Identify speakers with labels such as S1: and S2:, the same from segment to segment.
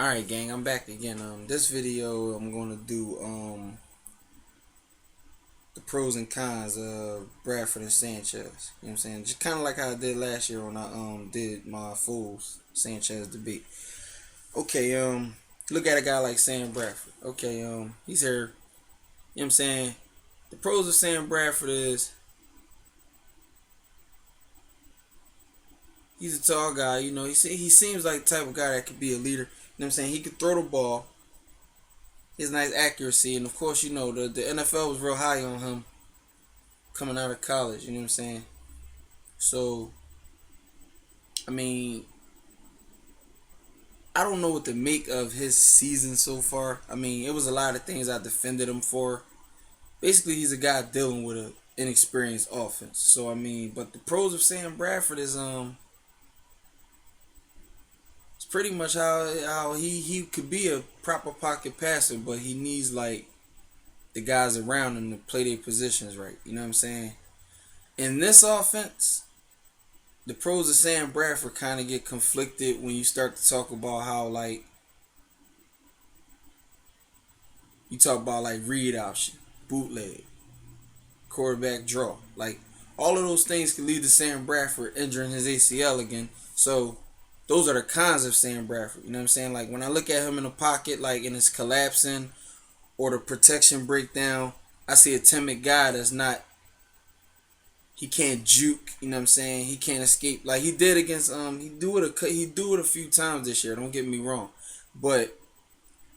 S1: Alright, gang, I'm back again. This video I'm gonna do the pros and cons of Bradford and Sanchez. You know what I'm saying? Just kinda like how I did last year when I did my Fools Sanchez debate. Okay, look at a guy like Sam Bradford. Okay, he's here. You know what I'm saying? The pros of Sam Bradford is he's a tall guy, he seems like the type of guy that could be a leader. You know what I'm saying? He could throw the ball. His nice accuracy, and of course, the NFL was real high on him coming out of college. You know what I'm saying? So, I mean, I don't know what to make of his season so far. I mean, it was a lot of things I defended him for. Basically, he's a guy dealing with an inexperienced offense. So, I mean, but the pros of Sam Bradford is it's pretty much how he could be a proper pocket passer, but he needs like the guys around him to play their positions right. You know what I'm saying? In this offense, the pros of Sam Bradford kind of get conflicted when you start to talk about how, like, you talk about like read option, bootleg, quarterback draw. Like, all of those things can lead to Sam Bradford injuring his ACL again. So those are the cons of Sam Bradford. You know what I'm saying? Like, when I look at him in the pocket, like, and it's collapsing or the protection breakdown, I see a timid guy that's not, he can't juke, you know what I'm saying? He can't escape like he did against he do it a few times this year, don't get me wrong. But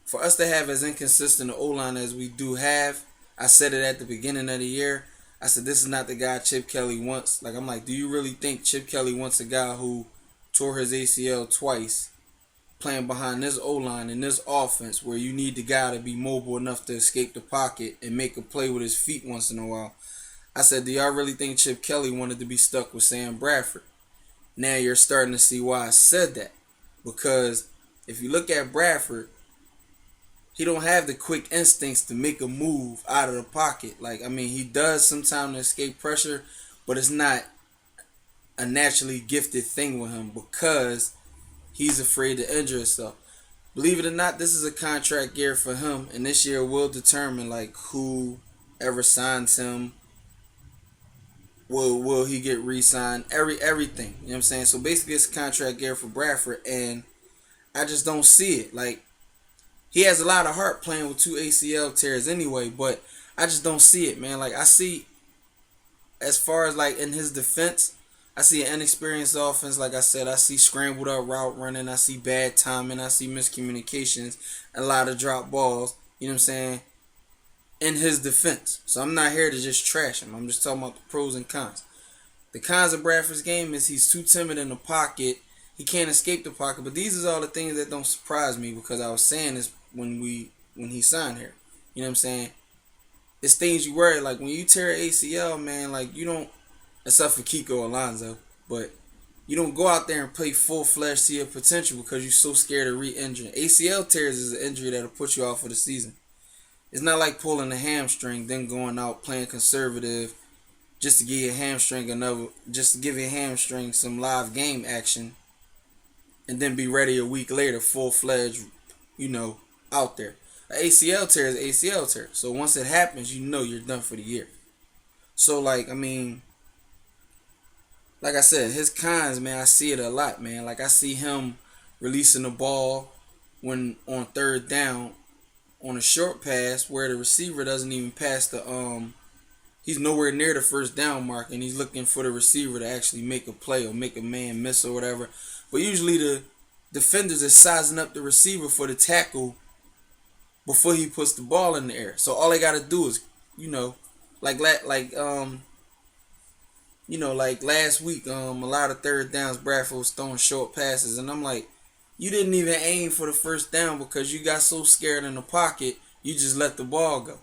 S1: for us to have as inconsistent an O-line as we do have, I said it at the beginning of the year. I said this is not the guy Chip Kelly wants. Like, I'm like, do you really think Chip Kelly wants a guy who tore his ACL twice playing behind this O-line in this offense where you need the guy to be mobile enough to escape the pocket and make a play with his feet once in a while? I said, do y'all really think Chip Kelly wanted to be stuck with Sam Bradford? Now you're starting to see why I said that. Because if you look at Bradford, he don't have the quick instincts to make a move out of the pocket. Like, I mean, he does sometimes to escape pressure, but it's not a naturally gifted thing with him because he's afraid to injure himself. Believe it or not, this is a contract year for him, and this year will determine like who ever signs him. Will he get re-signed? Everything. You know what I'm saying? So basically it's a contract year for Bradford, and I just don't see it. Like, he has a lot of heart playing with two ACL tears anyway, but I just don't see it, man. Like, I see, as far as like in his defense, I see an inexperienced offense. Like I said, I see scrambled up route running. I see bad timing. I see miscommunications. A lot of drop balls. You know what I'm saying? In his defense. So I'm not here to just trash him. I'm just talking about the pros and cons. The cons of Bradford's game is he's too timid in the pocket. He can't escape the pocket. But these are all the things that don't surprise me because I was saying this when he signed here. You know what I'm saying? It's things you worry. Like, when you tear an ACL, man, like, you don't, except for Kiko Alonso, but you don't go out there and play full-fledged to your potential because you're so scared of re-injuring. ACL tears is an injury that'll put you out for the season. It's not like pulling a hamstring, then going out playing conservative just to give your hamstring some live game action, and then be ready a week later, full-fledged, out there. An ACL tear is ACL tear. So once it happens, you're done for the year. So, like, I mean, like I said, his cons, man, I see it a lot, man. Like, I see him releasing the ball when on third down on a short pass where the receiver doesn't even pass he's nowhere near the first down mark, and he's looking for the receiver to actually make a play or make a man miss or whatever. But usually the defenders are sizing up the receiver for the tackle before he puts the ball in the air. So all they got to do is, like last week, a lot of third downs, Bradford was throwing short passes, and I'm like, you didn't even aim for the first down because you got so scared in the pocket, you just let the ball go.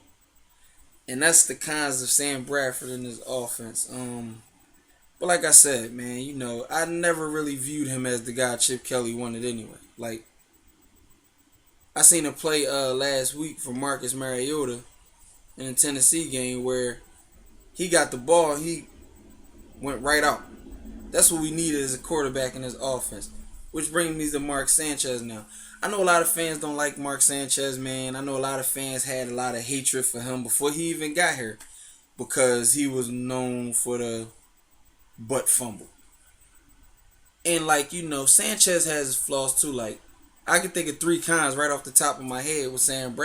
S1: And that's the cons of Sam Bradford in his offense. But like I said, man, I never really viewed him as the guy Chip Kelly wanted anyway. Like, I seen a play last week from Marcus Mariota in the Tennessee game where he got the ball, he went right out. That's what we needed as a quarterback in this offense. Which brings me to Mark Sanchez now. I know a lot of fans don't like Mark Sanchez, man. I know a lot of fans had a lot of hatred for him before he even got here because he was known for the butt fumble. And like, Sanchez has his flaws too. Like, I can think of three cons right off the top of my head with Sanchez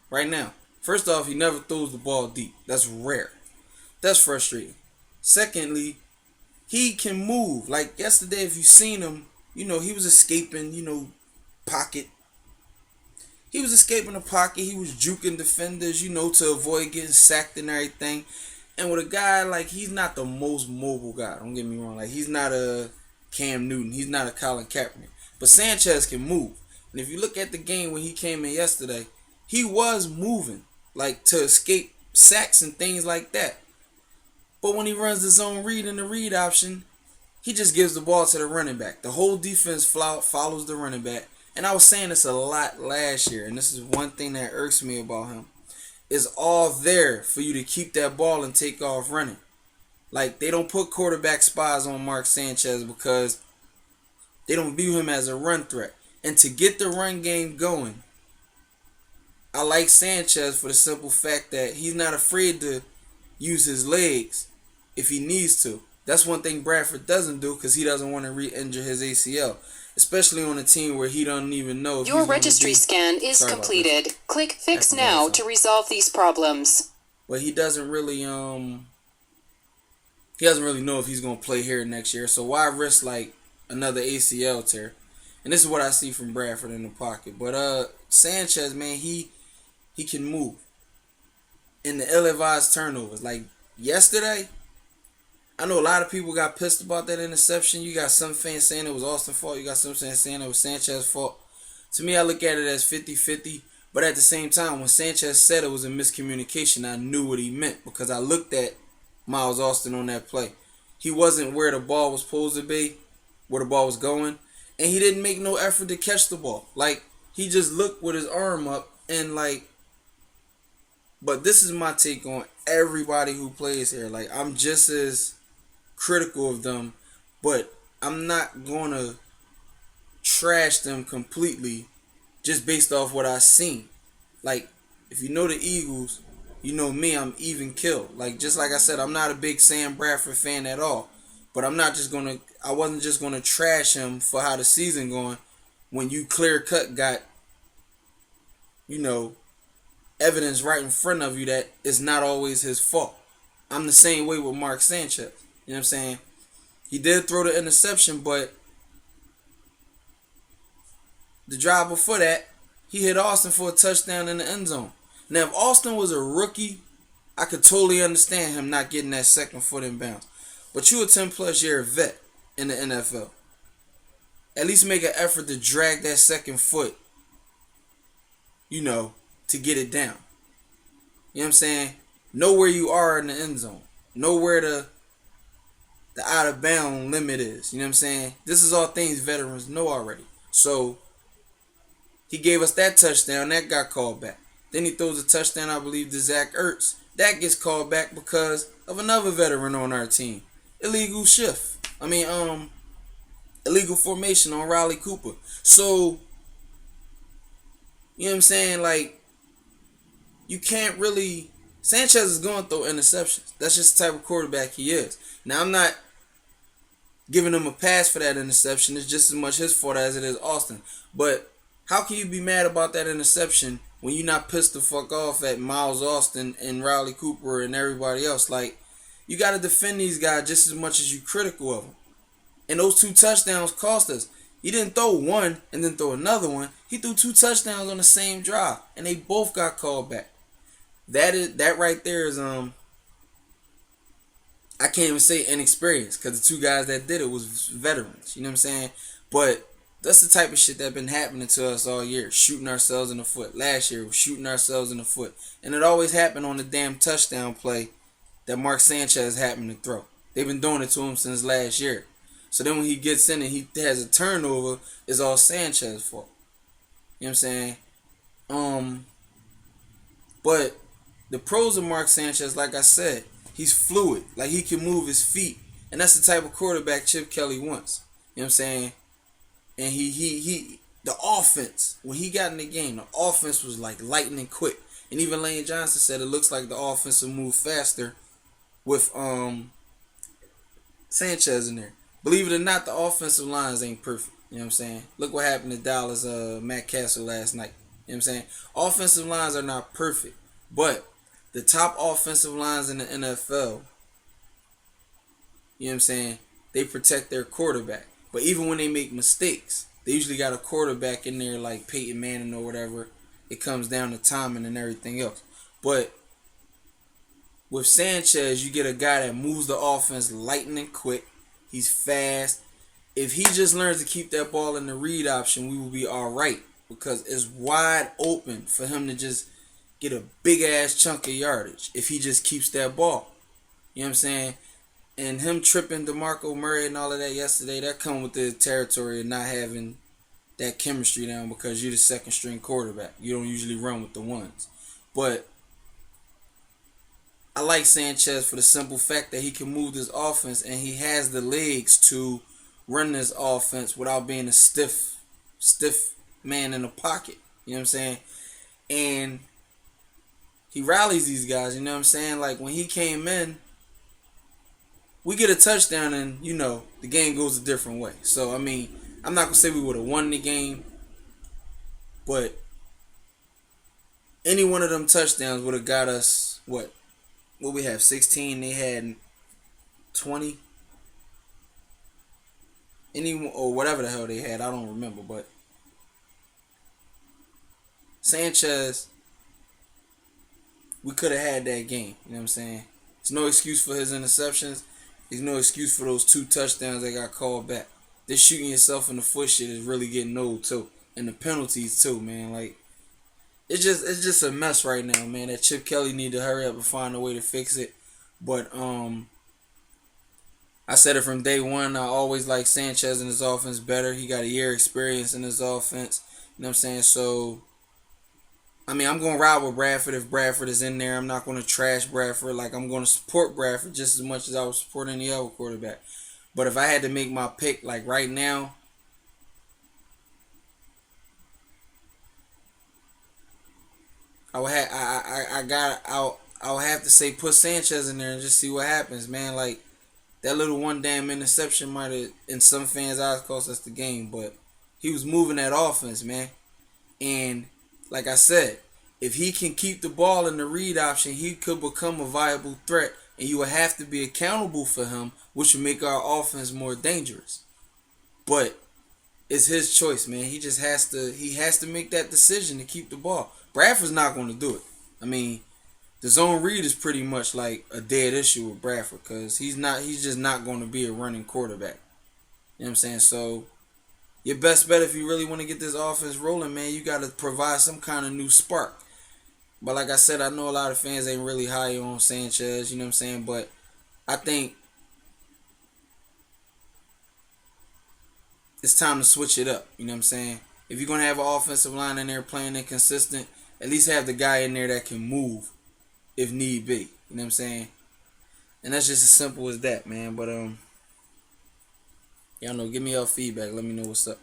S1: right now. First off, he never throws the ball deep. That's rare. That's frustrating. Secondly, he can move. Like yesterday, if you seen him, he was escaping, pocket. He was escaping the pocket. He was juking defenders, to avoid getting sacked and everything. And with a guy, like, he's not the most mobile guy. Don't get me wrong. Like, he's not a Cam Newton. He's not a Colin Kaepernick. But Sanchez can move. And if you look at the game when he came in yesterday, he was moving, like, to escape sacks and things like that. But when he runs the zone read and the read option, he just gives the ball to the running back. The whole defense follows the running back. And I was saying this a lot last year, and this is one thing that irks me about him. It's all there for you to keep that ball and take off running. Like, they don't put quarterback spies on Mark Sanchez because they don't view him as a run threat. And to get the run game going, I like Sanchez for the simple fact that he's not afraid to use his legs if he needs to. That's one thing Bradford doesn't do because he doesn't want to re-injure his ACL. Especially on a team where he doesn't even know if
S2: your registry scan is completed. Click Fix Now to resolve these problems.
S1: But he doesn't really know if he's gonna play here next year. So why risk like another ACL tear? And this is what I see from Bradford in the pocket. But Sanchez, man, he can move. And the ill-advised turnovers, like yesterday, I know a lot of people got pissed about that interception. You got some fans saying it was Austin's fault. You got some fans saying it was Sanchez's fault. To me, I look at it as 50-50. But at the same time, when Sanchez said it was a miscommunication, I knew what he meant because I looked at Miles Austin on that play. He wasn't where the ball was supposed to be, where the ball was going. And he didn't make no effort to catch the ball. Like, he just looked with his arm up and like... But this is my take on everybody who plays here. Like, I'm just as critical of them, but I'm not gonna trash them completely just based off what I've seen. Like, if you know the Eagles, you know me, I'm even kill. Like, just like I said, I'm not a big Sam Bradford fan at all. But I wasn't just gonna trash him for how the season going when you clear cut got, evidence right in front of you that it's not always his fault. I'm the same way with Mark Sanchez. You know what I'm saying? He did throw the interception, but the drive before that, he hit Austin for a touchdown in the end zone. Now, if Austin was a rookie, I could totally understand him not getting that second foot in bounds. But you a 10-plus year vet in the NFL. At least make an effort to drag that second foot, to get it down. You know what I'm saying? Know where you are in the end zone. Know where the out of bound limit is. You know what I'm saying? This is all things veterans know already. So he gave us that touchdown. That got called back. Then he throws a touchdown, I believe, to Zach Ertz. That gets called back because of another veteran on our team. Illegal formation on Riley Cooper. So, you know what I'm saying? Like, you can't really... Sanchez is going to throw interceptions. That's just the type of quarterback he is. Now, I'm not giving him a pass for that interception. It's just as much his fault as it is Austin. But how can you be mad about that interception when you're not pissed the fuck off at Miles Austin and Riley Cooper and everybody else? Like, you got to defend these guys just as much as you critical of them. And those 2 touchdowns cost us. He didn't throw one and then throw another one. He threw 2 touchdowns on the same drive. And they both got called back. That right there is I can't even say inexperienced because the 2 guys that did it was veterans. You know what I'm saying? But that's the type of shit that been happening to us all year. Shooting ourselves in the foot. Last year, we're shooting ourselves in the foot. And it always happened on the damn touchdown play that Mark Sanchez happened to throw. They've been doing it to him since last year. So then when he gets in and he has a turnover, it's all Sanchez's fault. You know what I'm saying? But the pros of Mark Sanchez, like I said, he's fluid. Like, he can move his feet. And that's the type of quarterback Chip Kelly wants. You know what I'm saying? And the offense, when he got in the game, the offense was like lightning quick. And even Lane Johnson said it looks like the offense will move faster with Sanchez in there. Believe it or not, the offensive lines ain't perfect. You know what I'm saying? Look what happened to Dallas, Matt Castle last night. You know what I'm saying? Offensive lines are not perfect. But the top offensive lines in the NFL, you know what I'm saying, they protect their quarterback. But even when they make mistakes, they usually got a quarterback in there like Peyton Manning or whatever. It comes down to timing and everything else. But with Sanchez, you get a guy that moves the offense lightning quick. He's fast. If he just learns to keep that ball in the read option, we will be all right. Because it's wide open for him to just get a big ass chunk of yardage if he just keeps that ball. You know what I'm saying? And him tripping DeMarco Murray and all of that yesterday, that come with the territory of not having that chemistry down because you're the second string quarterback. You don't usually run with the ones. But I like Sanchez for the simple fact that he can move this offense and he has the legs to run this offense without being a stiff man in the pocket. You know what I'm saying? And he rallies these guys, you know what I'm saying? Like when he came in, we get a touchdown and, you know, the game goes a different way. So, I mean, I'm not going to say we would have won the game, but any one of them touchdowns would have got us, what we have, 16, they had 20, or whatever the hell they had, I don't remember, but Sanchez, we could have had that game, you know what I'm saying? There's no excuse for his interceptions. There's no excuse for those 2 touchdowns that got called back. This shooting yourself in the foot shit is really getting old too. And the penalties too, man. Like it's just a mess right now, man. That Chip Kelly need to hurry up and find a way to fix it. But I said it from day one. I always like Sanchez in his offense better. He got a year experience in his offense. You know what I'm saying? So I mean, I'm going to ride with Bradford if Bradford is in there. I'm not going to trash Bradford. Like, I'm going to support Bradford just as much as I was supporting the other quarterback. But if I had to make my pick, like, right now, I would have, I would have to say put Sanchez in there and just see what happens, man. Like, that little one damn interception might have, in some fans' eyes, cost us the game. But he was moving that offense, man. And like I said, if he can keep the ball in the read option, he could become a viable threat. And you would have to be accountable for him, which would make our offense more dangerous. But it's his choice, man. He just has to make that decision to keep the ball. Bradford's not going to do it. I mean, the zone read is pretty much like a dead issue with Bradford because he's just not going to be a running quarterback. You know what I'm saying? So your best bet if you really want to get this offense rolling, man, you got to provide some kind of new spark. But like I said, I know a lot of fans ain't really high on Sanchez, you know what I'm saying? But I think it's time to switch it up, you know what I'm saying? If you're going to have an offensive line in there playing inconsistent, at least have the guy in there that can move if need be, you know what I'm saying? And that's just as simple as that, man. But y'all know, give me your feedback. Let me know what's up.